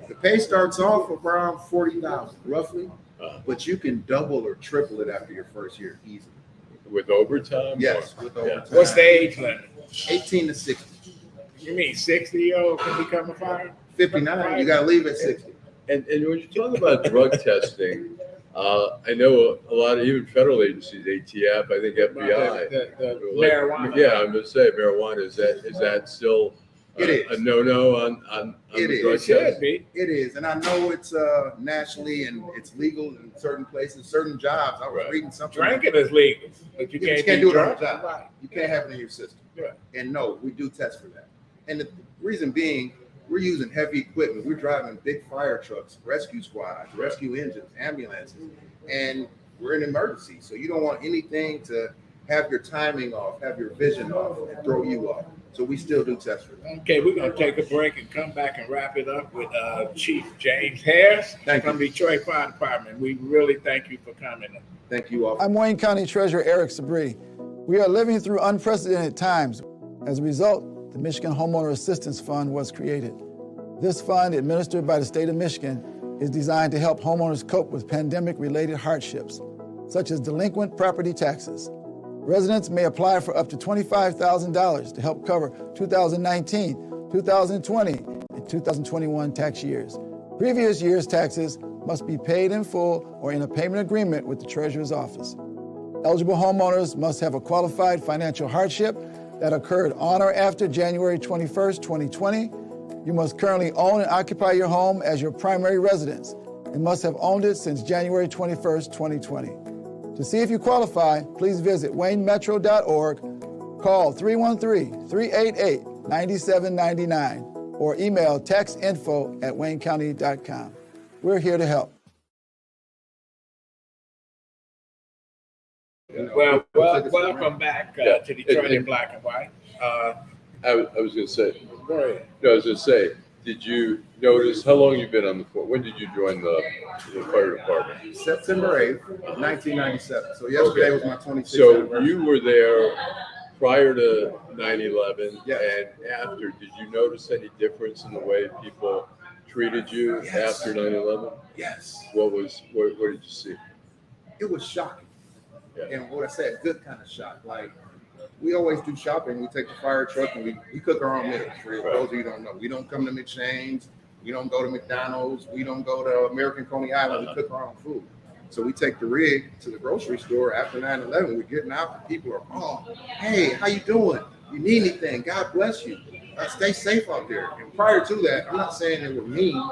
The pay starts off around $40,000 roughly, but you can double or triple it after your first year easily. With overtime? Yes, with overtime. What's the age limit? 18 to 60. You mean 60-year-old can become a fireman? 59, you got to leave at 60. And when you talk about drug testing, I know a lot of even federal agencies, ATF, I think FBI. The marijuana. Yeah, I'm going to say marijuana. Is that still It is. a no-no on It the is. drug It should test? be. It is, and I know it's nationally and it's legal in certain places, certain jobs. I was Right. reading something. Drinking is legal, but you Yeah, but can't do it on drugs. the job. Right. You can't have it in your system. Yeah. And no, we do test for that. And the reason being, we're using heavy equipment. We're driving big fire trucks, rescue squads, rescue engines, ambulances, and we're in emergency. So you don't want anything to have your timing off, have your vision off, and throw you off. So we still do test for that. Okay, we're gonna take a break and come back and wrap it up with Chief James Harris Thank from you. Detroit Fire Department. We really thank you for coming. Thank you all. I'm Wayne County Treasurer Eric Sabri. We are living through unprecedented times. As a result, the Michigan Homeowner Assistance Fund was created. This fund, administered by the state of Michigan, is designed to help homeowners cope with pandemic-related hardships, such as delinquent property taxes. Residents may apply for up to $25,000 to help cover 2019, 2020, and 2021 tax years. Previous year's taxes must be paid in full or in a payment agreement with the Treasurer's Office. Eligible homeowners must have a qualified financial hardship that occurred on or after January 21st, 2020. You must currently own and occupy your home as your primary residence and must have owned it since January 21st, 2020. To see if you qualify, please visit waynemetro.org, call 313-388-9799, or email taxinfo@waynecounty.com. We're here to help. Well, welcome back to Detroit in Black and White. I was going to say, Go ahead. no, I was going to say, did you notice how long you've been on the force? When did you join the fire department? September 8th, 1997. So yesterday was my 26th So anniversary. you were there prior to 9/11 Yes. and after. Did you notice any difference in the way people treated you Yes. after 9/11? Yes. What did you see? It was shocking. Yeah. And what I said, good kind of shock. Like, we always do shopping. We take the fire truck and we cook our own meals. For those of you who don't know, we don't come to McShane's. We don't go to McDonald's. We don't go to American Coney Island. We cook our own food. So we take the rig to the grocery store after 9/11. We're getting out and people are, oh, hey, how you doing? You need anything? God bless you. Stay safe out there. And prior to that, I'm not saying they were mean,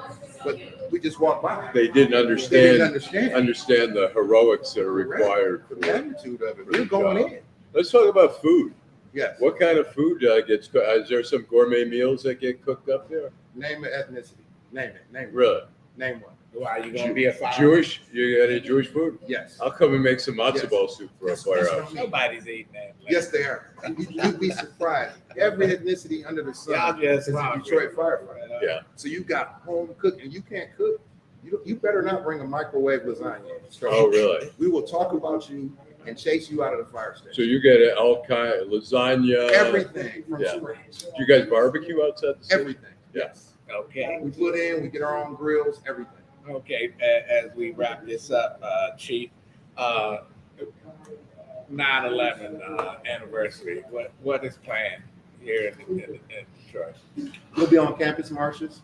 but we just walked by. They didn't They didn't understand the heroics that are required. The magnitude of it. We're going in. Let's talk about food. Yes. What kind of food gets cooked? Is there some gourmet meals that get cooked up there? Name an ethnicity. Name it. Name it. Really? Name one. Why you gonna be a fire? Jewish? You got any Jewish food? Yes. I'll come and make some matzo Yes. ball soup for Yes, a that's what firehouse. I mean. Nobody's eating that. Yes, they are. You'd be surprised. Every ethnicity under the sun Y'all just is a hungry. Detroit firefighter. Yeah. So you got home cooking. You can't cook. You better not bring a microwave lasagna. So Oh, really? we will talk about you and chase you out of the fire So station. you get all kind of lasagna. Everything from Yeah. scratch. Do you guys barbecue outside the city? Everything. Yes. Okay. We put in. We get our own grills. Everything. Okay. As we wrap this up, Chief, 9/11 anniversary. What is planned here in Detroit? We'll be on campus marches,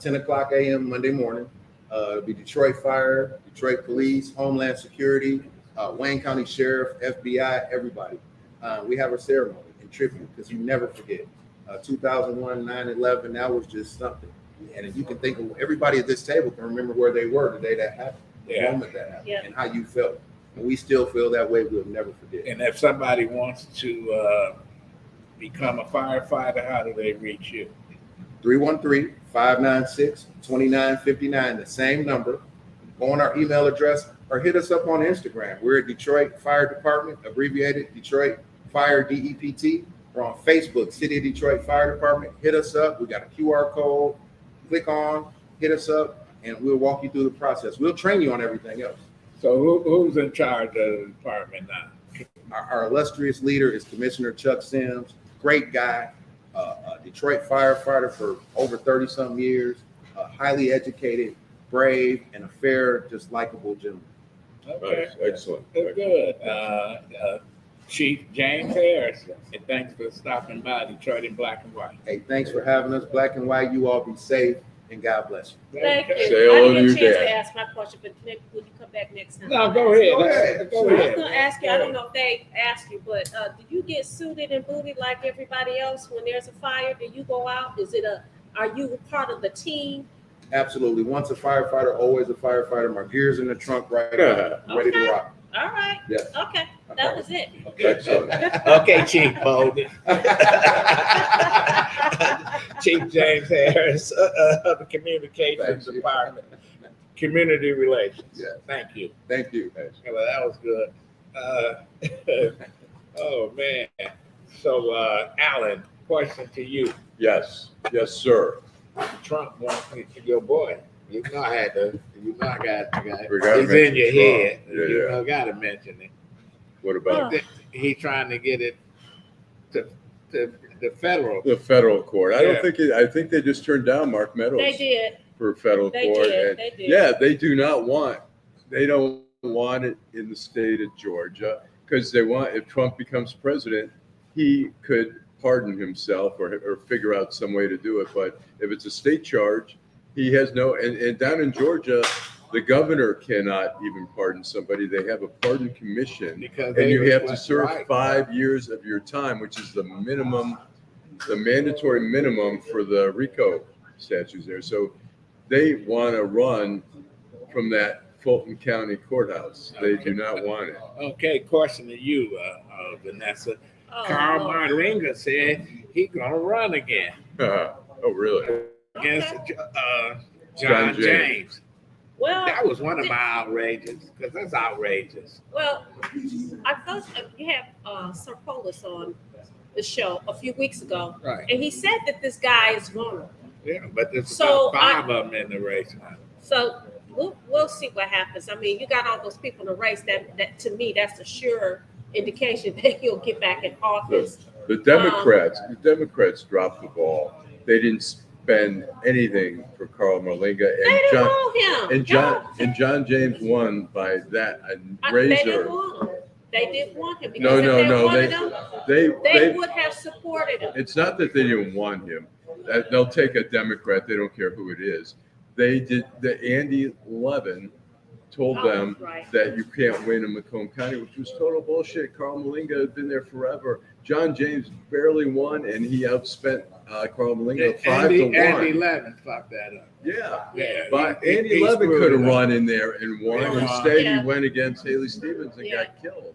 10 o'clock a.m. Monday morning. It'll be Detroit Fire, Detroit Police, Homeland Security, Wayne County Sheriff, FBI, everybody. We have a ceremony in tribute because you never forget. 2001, 9/11, that was just something. And you can think of everybody at this table can remember where they were the day that happened, the Yeah. moment that happened, Yeah. and how you felt. And we still feel that way. We'll never forget. And if somebody wants to become a firefighter, how do they reach you? 313-596-2959, the same number. Go on our email address or hit us up on Instagram. We're at Detroit Fire Department, abbreviated Detroit Fire DEPT. We're on Facebook, City of Detroit Fire Department. Hit us up. We got a QR code. Click on, hit us up, and we'll walk you through the process. We'll train you on everything else. So who's in charge of the department now? Our illustrious leader is Commissioner Chuck Sims. Great guy, a Detroit firefighter for over 30-some years, highly educated, brave, and a fair, just likable gentleman. Okay. Nice. Excellent. Good. Chief James Harris, and thanks for stopping by Detroit in Black and White. Hey, thanks for having us. Black and white, you all be safe, and God bless you. Thank you. Okay. Say hello I to didn't your get a chance dad. to ask my question, but will you come back next time? No, go ahead. Go ahead. Go I was ahead. gonna ask you, I don't know if they asked you, but do you get suited and booted like everybody else when there's a fire? Do you go out? Are you part of the team? Absolutely. Once a firefighter, always a firefighter. My gear's in the trunk right now, ready to Okay. rock. All right. Yes. Okay, that was it. Excellent. Okay, Chief Bolden. Chief James Harris of the Communications Thank you. Department, Community Relations. Yes. Thank you. Thank you. Well, that was good. Oh, man. So, Allan, question to you. Yes. Yes, sir. Trump wants me to your boy. You know I got We gotta it's in mention your Trump. head. Yeah, You yeah. know, gotta mention it. What about He's trying to get it to the federal. the federal court? I Yeah. don't think I think they just turned down Mark Meadows They did. for federal They court. did, And they did. yeah, they don't want it in the state of Georgia because they want, if Trump becomes president, he could pardon himself or figure out some way to do it. But if it's a state charge, he has no, and down in Georgia, the governor cannot even pardon somebody. They have a pardon commission, Because and you have to reflect serve right. 5 years of your time, which is the minimum, the mandatory minimum for the RICO statutes there. So they want to run from that Fulton County courthouse. They do not want it. Okay, question to you, Vanessa. Oh, Carl Lord. Marlinga said he's gonna run again Oh, really? against Okay. John James. James. Well, That was one of my outrages, because that's outrageous. well, I thought you had Sir Polis on the show a few weeks ago, Right. and he said that this guy is vulnerable. Yeah, but there's So about 5 of them in the race now. So we'll see what happens. I mean, you got all those people in the race. That to me, that's a sure indication that he'll get back in office. The Democrats dropped the ball. They didn't spend anything for Carl Marlinga, They didn't want him. and John James won by that They razor. didn't want him. They didn't want him because No, if no, they no. wanted him, they would have supported him. It's not that they didn't want him. They'll take a Democrat. They don't care who it is. They did. The Andy Levin told Oh, them right. that you can't win in Macomb County, which was total bullshit. Carl Marlinga had been there forever. John James barely won, and he outspent Carl Marlinga 5-1. Andy Levin fucked that up. Yeah. Yeah, But he- Andy he Levin screwed could have it up. run in there and won. Yeah. Instead, Yeah. he went against Haley Stevens and Yeah. got killed.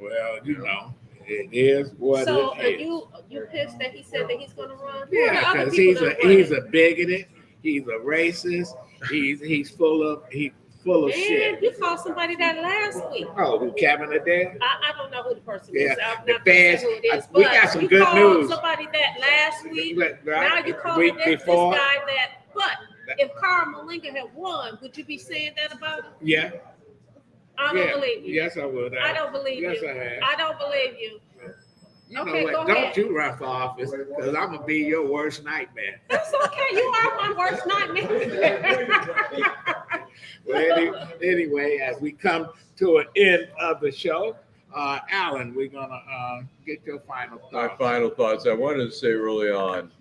Well, you know, it is what So it are is. you pissed that he said that he's going to run? Yeah, Other because people he's that a bigoted, he's a racist, he's full of run. shit. And you called somebody that last week. Oh, who Kevin Adele? I don't know who the person Yeah, is. I'm the not gonna say fans- who it is. we But got some you good called news. somebody that last week. Right, Now you call week this before. guy that. But if Carl Marlinga had won, would you be saying that about him? Yeah, I don't yeah. believe you. Yes, I would. I don't believe Yes, you. I have. I don't believe you. You Okay, know go what? Don't ahead. you run for office, because I'm gonna be your worst nightmare. That's okay. You are my worst nightmare. Well, anyway, as we come to an end of the show, Allan, we're gonna get your final My thoughts. final thoughts. I wanted to say early on,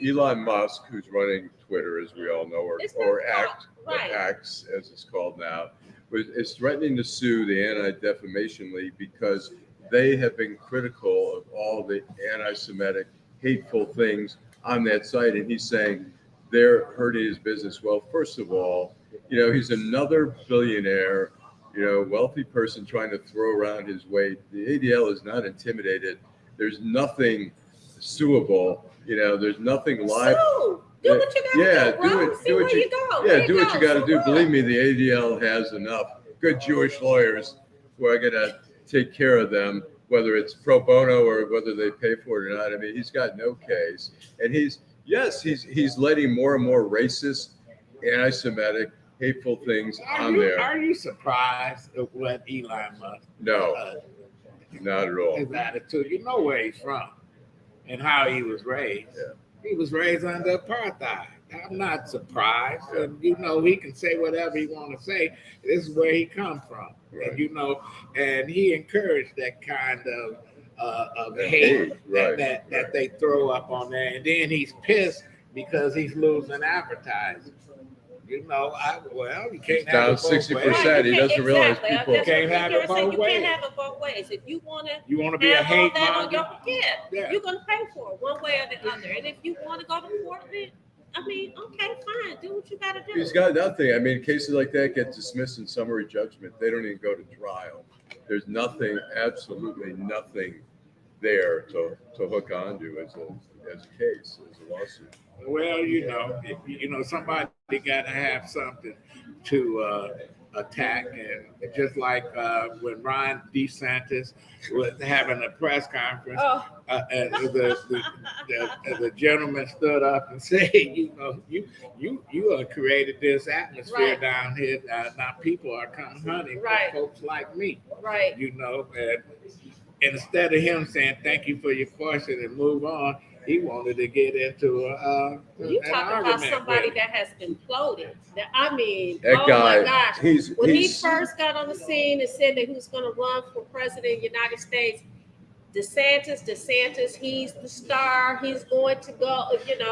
Elon Musk, who's running Twitter, as we all know, It's or not X, right. X as it's called now, is threatening to sue the Anti-Defamation League because they have been critical of all the anti-Semitic, hateful things on that site, and he's saying they're hurting his business. Well, first of all, he's another billionaire, wealthy person trying to throw around his weight. The ADL is not intimidated. There's nothing suable. There's nothing live. So, do what you gotta Yeah, do, bro. See where you go. Yeah, There do what go. you got to So do. what? Believe me, the ADL has enough good Jewish lawyers who are going to take care of them, whether it's pro bono or whether they pay for it or not. I mean, he's got no case, and he's letting more and more racist, anti-Semitic, hateful things on there. Are you surprised at what Elon Musk? No, not at all. His attitude. You know where he's from and how he was raised. Yeah. He was raised under apartheid. I'm not surprised. And he can say whatever he want to say. This is where he come from. Right. And and he encouraged that kind of hate right, that they throw up on there. And then he's pissed because he's losing advertising. You can't Down have it both 60%. ways. He doesn't realize Exactly. people Can't have it both You ways. can't have it both ways. If you want to You want to be a have all hate that on monger? your Yeah. you're gonna pay for it one way or the other. And if you want to go to court, then okay, fine, do what you gotta do. He's got nothing. I mean, cases like that get dismissed in summary judgment. They don't even go to trial. There's nothing, absolutely nothing there to hook onto as a case, as a lawsuit. Well, somebody got to have something to attack, and just like when Ron DeSantis was having a press conference, Oh. and the gentleman stood up and said, you created this atmosphere Right. down here. Now people are coming hunting Right. for folks like me. Right. And instead of him saying thank you for your question and move on, he wanted to get into You an talk about argument somebody with that has imploded. I mean, That oh guy, my gosh. he's When he he's first got on the scene and said that he was going to run for president of the United States, DeSantis, he's the star. He's going to go,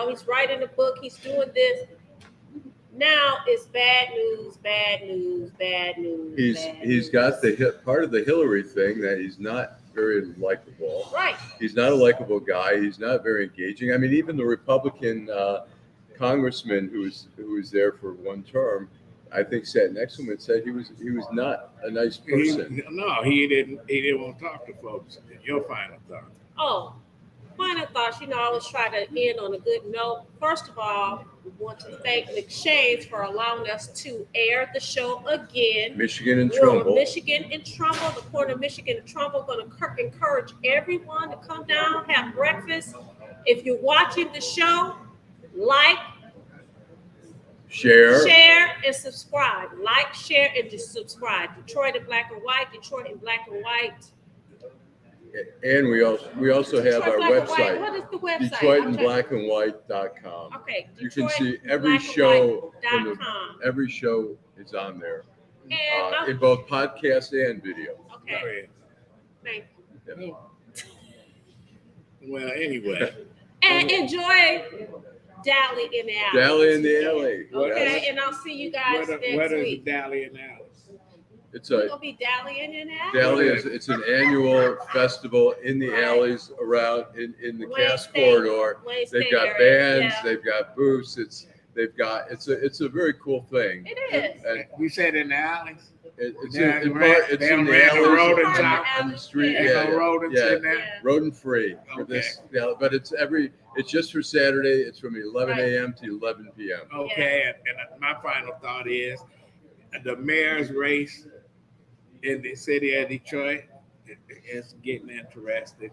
he's writing a book. He's doing this. Now it's bad news, bad news, bad news. he's got the part of the Hillary thing that he's not very likable. Right. He's not a likable guy. He's not very engaging. I mean, even the Republican congressman who was there for one term, I think sat next to him and said he was not a nice person. he didn't want to talk to folks. Your final thought. Oh, final thoughts. I always try to end on a good note. First of all, we want to thank McShane's for allowing us to air the show again. Michigan and We're Trumbull. Michigan and Trumbull, the Court of Michigan and Trumbull, going to encourage everyone to come down, have breakfast. If you're watching the show, like, Share, and subscribe. Like, share, and just subscribe. Detroit in black and white. Detroit in black and white. and we also have our website. What is the website? DetroitInBlackAndWhite.com. Okay. You can see every show. Every show is on there, in both podcast and video. Okay. Thank you. Yeah. Well, anyway. And enjoy Dally in the Alley. Dally in the Alley. Okay, and I'll see you guys What next is week. Dally and Alice? It's We're a gonna be dallying in the alley. Dally it's an annual festival in the alleys around in the Cass corridor. They've got bands, they've got booths. It's a very cool thing. It is. And You said in the alleys? it's Yeah, in they the ran the rodents alleys out. on the street. Yeah. Ain't no rodents in there? Rodent free for Okay. this. Yeah, but it's just for Saturday. It's from 11 a.m. to 11 p.m. Okay, and my final thought is the mayor's race in the city of Detroit is getting interesting.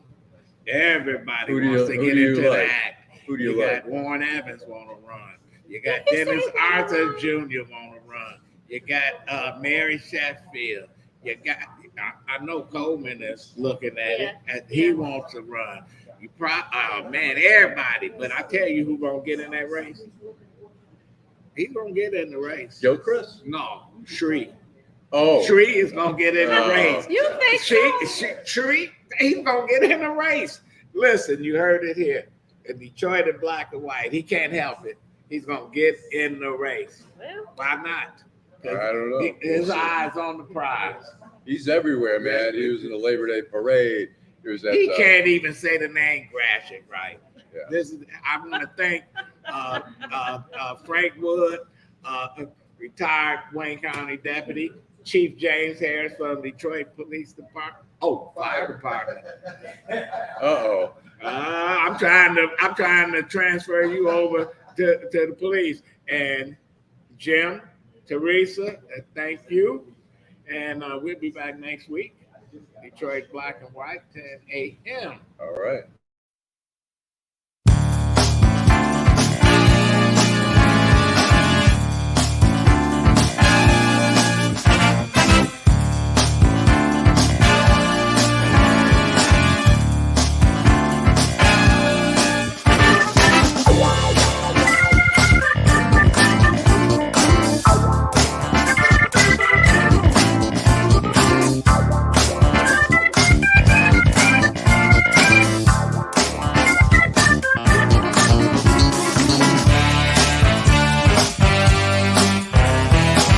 Everybody Who do wants you- to who get do you into the like? act. Who do you got like? Warren Evans want to run. You got Did he Dennis say he wanna Arthur run? Jr. want to run. You got Mary Sheffield. You got I know Coleman is looking at it, and he wants to run. Everybody. But I tell you who gonna get in that race. He's gonna get in the race. Gilchrist? No, Shree. Oh, Shree is gonna get in the race. You think so? Shree, he's gonna get in the race. Listen, you heard it here. In Detroit in black and white. He can't help it. He's gonna get in the race. Well, Why not? I don't know. His eyes on the prize. he's everywhere, man. He was in the Labor Day parade. He was at He can't even say the name Gratiot right. Yeah. I want to thank Frank Wood, retired Wayne County deputy, Chief James Harris from Detroit Police Department. Oh, fire department. Uh-oh. I'm trying to transfer you over to the police. And Jim, Teresa, thank you. And we'll be back next week. Detroit Black and White, 10 a.m. All right.